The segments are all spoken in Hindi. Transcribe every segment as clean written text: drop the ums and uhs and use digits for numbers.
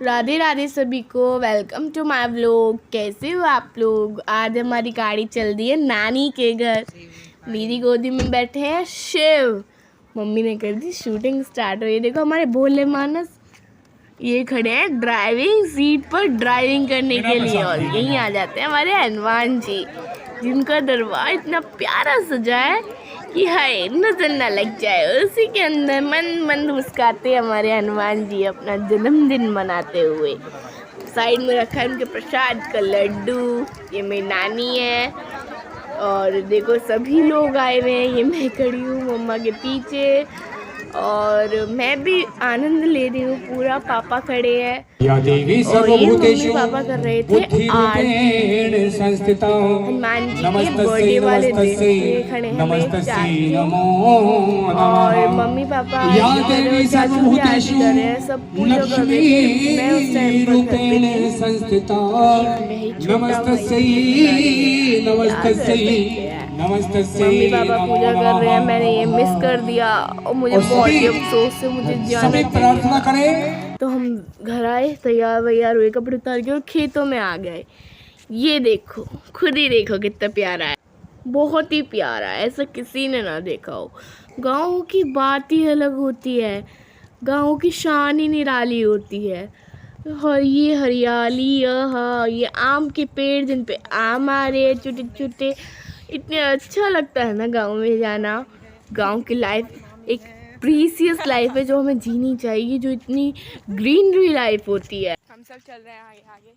राधे राधे सभी को, वेलकम टू माय व्लॉग। कैसे हो आप लोग। आज हमारी गाड़ी चल दी है नानी के घर। मेरी गोदी में बैठे हैं शिव। मम्मी ने कर दी शूटिंग स्टार्ट। हो ये देखो हमारे भोले मानस, ये खड़े हैं ड्राइविंग सीट पर ड्राइविंग करने के लिए। और यहीं आ जाते हैं हमारे हनुमान जी, जिनका दरबार इतना प्यारा सजा है कि हाय नजर न लग जाए। उसी के अंदर मन मन मुस्काते हमारे हनुमान जी अपना जन्मदिन मनाते हुए। साइड में रखा है उनके प्रसाद का लड्डू। ये मेरी नानी है और देखो सभी लोग आए हुए हैं। ये मैं खड़ी हूँ मम्मा के पीछे और मैं भी आनंद ले रही हूँ पूरा। पापा खड़े हैं और ये मम्मी पापा कर रहे थे आरती। हनुमान जी के बर्थडे वाले दिन ये खड़े हैं मेरे चाचू और मम्मी पापा इधर, चाचू भी आरती कर रहे हैं। सब पूजा कर रहे थे। मैं उस टाइम पर घर पे नहीं, यही छोटा मम्मी पापा पूजा कर रहे हैं। मैंने ये मिस कर दिया और मुझे बहुत ही अफसोस से मुझे जाना प्रार्थना करें। तो हम घर आए, तैयार वैयार हुए, कपड़े उतार के और खेतों में आ गए। ये देखो, खुद ही देखो कितना प्यारा है, बहुत ही प्यारा है। ऐसा किसी ने ना देखा हो। गाँव की बात ही अलग होती है, गाँव की शान ही निराली होती है। और ये हरियाली, ये आम के पेड़ जिन पे आम आ रहे हैं छोटे छोटे, इतने अच्छा लगता है ना गांव में जाना। गांव की लाइफ एक प्रीसियस लाइफ है जो हमें जीनी चाहिए, जो इतनी ग्रीनरी लाइफ होती है। हम सब चल रहे हैं आगे आगे,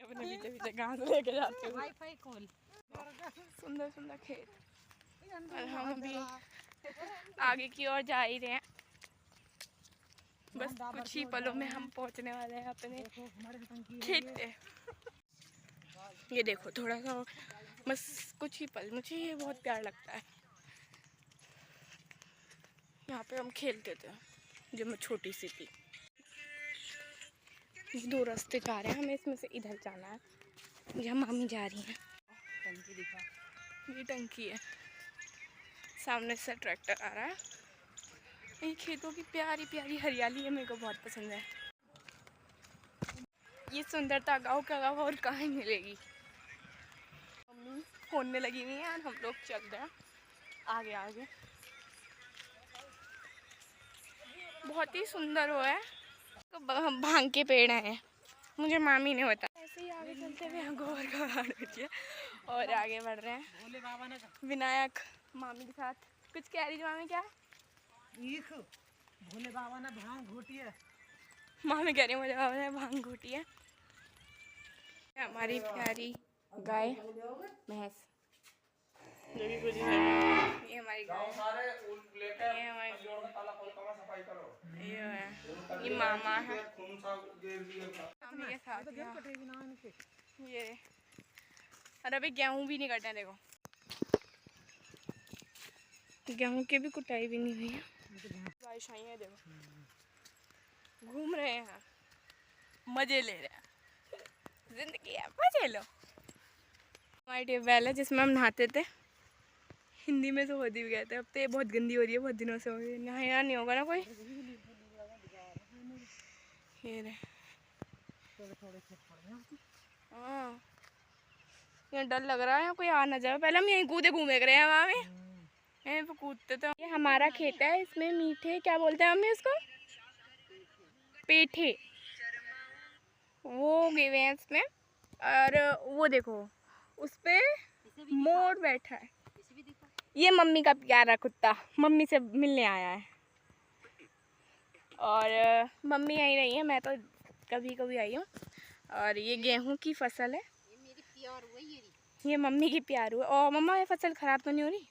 अपने पीछे पीछे घास लेके जाते हुए। सुंदर सुंदर खेत और हम अभी आगे की ओर जा ही रहे हैं। बस कुछ ही पलों में हम पहुंचने वाले हैं अपने खेत पे। ये देखो थोड़ा सा बस कुछ ही पल, मुझे ये बहुत प्यार लगता है। यहाँ पे हम खेलते थे जब मैं छोटी सी थी। दो रास्ते जा रहे हैं हमें, इसमें से इधर जाना है जहाँ मामी जा रही हैं। टंकी दिखा, ये टंकी है। सामने से ट्रैक्टर आ रहा है। ये खेतों की प्यारी प्यारी हरियाली है, मेरे को बहुत पसंद है। ये सुंदरता गाँव का गाँव और कहाँ मिलेगी। मम्मी फोन में लगी हुई है और हम लोग चल रहे हैं आगे आगे। बहुत ही सुंदर वो है, तो भांग के पेड़ हैं, मुझे मामी ने बताया। ऐसे ही आगे चलते हुए गोबर का गाड़ और आगे बढ़ रहे हैं। विनायक मामी के साथ कुछ कह रही थी मामी, क्या भोले बाबा ने भांग घोटी है। मामी कह रही मुझे बाबा ने भांग घोटी है। हमारी प्यारी गाय भैंस, ये हमारी गाय, ये हमारी, ये मामा है मामी के साथ। ये और अभी गेहूं भी नहीं कटे, देखो गेहूं की भी कुटाई भी नहीं हुई है। बारिश आई है, देखो घूम रहे हैं, मजे ले रहे हैं, जिंदगी है, मजे लो। हमारी ट्यूबवेल है जिसमें हम नहाते थे, हिंदी में तो होती भी कहते हैं। अब तो ये बहुत गंदी हो रही है, बहुत दिनों से हो रही है। नहाया नहीं होगा ना कोई। ये रहे, हाँ ये डर लग रहा है कोई आ ना जाए। पहले हम यहीं कूदे घूमे रहे हैं, वहाँ में यहीं पे कूदते थे। ये हमारा खेत है, इसमें मीठे क्या बोलते हैं हमें इसको, पेठे वो उगे हुए हैं इसमें। और वो देखो उस पे मोर बैठा है। ये मम्मी का प्यारा कुत्ता मम्मी से मिलने आया है। और मम्मी यहीं रही है, मैं तो कभी कभी आई हूँ। और ये गेहूं की फसल है, ये मम्मी की प्यारू है। और मम्मा ये फसल खराब तो नहीं हो रही।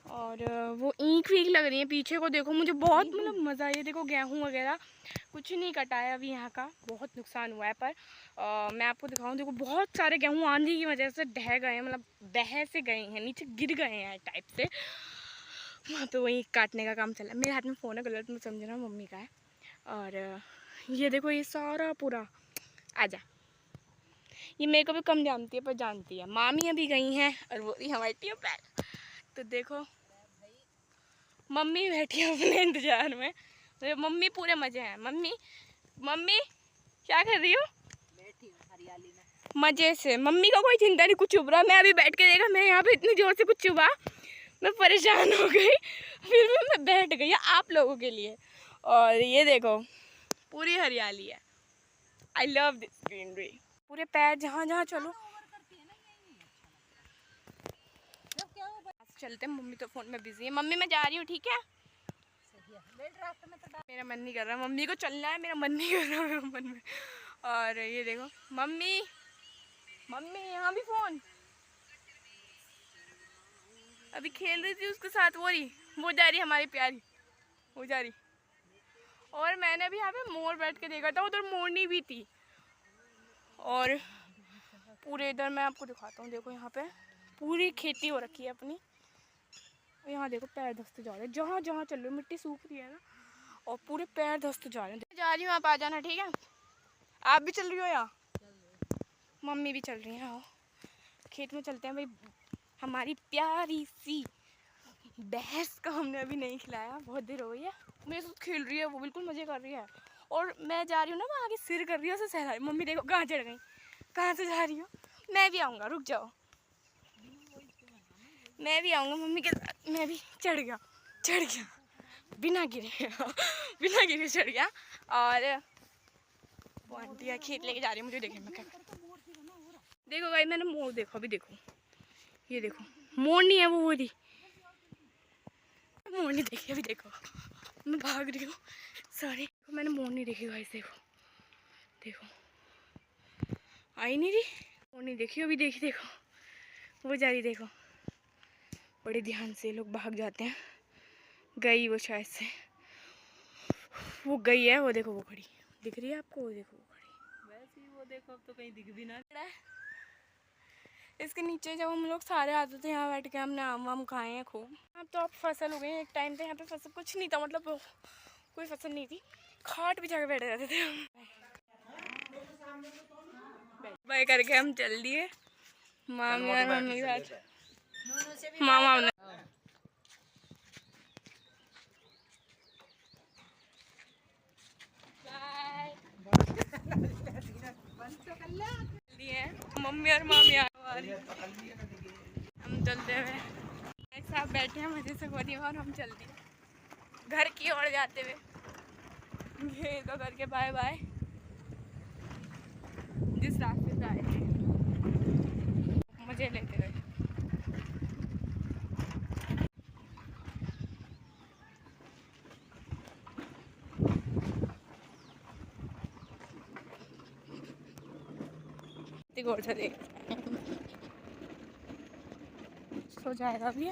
और वो ईंख वीख लग रही है पीछे को, देखो मुझे बहुत मतलब मज़ा है। ये देखो गेहूं वगैरह कुछ नहीं कटाया अभी, यहाँ का बहुत नुकसान हुआ है। पर मैं आपको दिखाऊं, देखो बहुत सारे गेहूं आंधी की वजह से ढह गए हैं, मतलब बह से गए हैं, नीचे गिर गए हैं टाइप से। वहाँ पे वही काटने का काम चला है। मेरे हाथ में फ़ोन है, गलत मत समझना, मम्मी का है। और ये देखो ये सारा पूरा, आजा, ये मेरे को भी कम जानती है पर जानती है। मामी अभी गई हैं और वो भी हमारी ट्यूबवेल। तो देखो मम्मी बैठी है अपने इंतजार में, तो मम्मी पूरे मजे हैं। मम्मी मम्मी क्या कर रही हो? बैठी हूँ हरियाली में मजे से। मम्मी का कोई चिंता नहीं, कुछ चुभ रहा। मैं अभी बैठ के देखा, मैं यहाँ पे इतनी जोर से कुछ चुभा, मैं परेशान हो गई, फिर भी मैं बैठ गई आप लोगों के लिए। और ये देखो पूरी हरियाली है। I love this greenery. पूरे पैर जहाँ जहाँ चलो। चलते हैं, मम्मी तो फ़ोन में बिजी है। मम्मी मैं जा रही हूँ, ठीक है? मेरा मन नहीं कर रहा, मम्मी को चलना है, मेरा मन नहीं कर रहा मेरा मन में। और ये देखो मम्मी, मम्मी यहाँ भी फ़ोन। अभी खेल रही थी उसके साथ, वो जा रही हमारी प्यारी, वो जा रही। और मैंने अभी यहाँ पे मोर बैठ के देखा था, उधर मोरनी भी थी। और पूरे इधर मैं आपको दिखाता हूँ, देखो यहाँ पे पूरी खेती हो रखी है अपनी। यहाँ देखो पैर धंसते जा रहे हैं, जहाँ जहाँ चल रहे हो, मिट्टी सूख रही है ना, और पूरे पैर धंसते जा रहे हैं। जा रही हूँ, आप आ जाना, ठीक है? आप भी चल रही हो? यहाँ मम्मी भी चल रही हैं। आओ खेत में चलते हैं भाई। हमारी प्यारी सी भैंस का हमने अभी नहीं खिलाया, बहुत देर हो गई है। मेरे साथ खेल रही है, वो बिल्कुल मज़े कर रही है। और मैं जा रही हूँ ना, मैं आगे सिर कर रही हूँ, उसे सहरा रही। मम्मी देखो कहाँ चढ़ गई, कहाँ से जा रही हो? मैं भी आऊँगा, रुक जाओ, मैं भी आऊँगा मम्मी के साथ। मैं भी चढ़ गया बिना गिरे बिना गिरे चढ़ गया। और वो आंटी खेत लेके जा रही है मुझे, देखे मैं क्या। देखो भाई मैंने मोर देखो, अभी देखो, ये देखो मोर नहीं है, वो रही मोर नहीं देखी अभी। देखो मैं भाग रही हूँ, सॉरी। मैंने मोर नहीं देखी गाइस, देखो देखो आई नहीं रही, मोर नहीं देखी अभी। देखी देखो वो जा रही, देखो बड़े ध्यान से लोग भाग जाते हैं। गई वो शायद से, वो गई है, वो देखो वो खड़ी दिख रही है आपको, वो देखो वो खड़ी वैसे ही, वो देखो अब तो कहीं दिख भी ना। इसके नीचे जब हम लोग सारे आते थे, यहाँ बैठ के हमने आम वाम खाए हैं खूब। अब तो अब फसल हो गई है। एक टाइम पे यहाँ पे फसल कुछ नहीं था, मतलब कोई फसल नहीं थी, खाट बिछा के बैठे रहते थे हम। बाय करके हम चल दिए मामी और मम्मी के साथ। मामा ने मम्मी और मामी हम चलते हुए एक साथ बैठे हैं, मजे से हो रही है। और हम चल दिए घर की ओर जाते हुए, ये तो करके बाय बाय जिस रास्ते से आए थे, मजे लेते हुए। गौर से देख सो जाएगा अभी।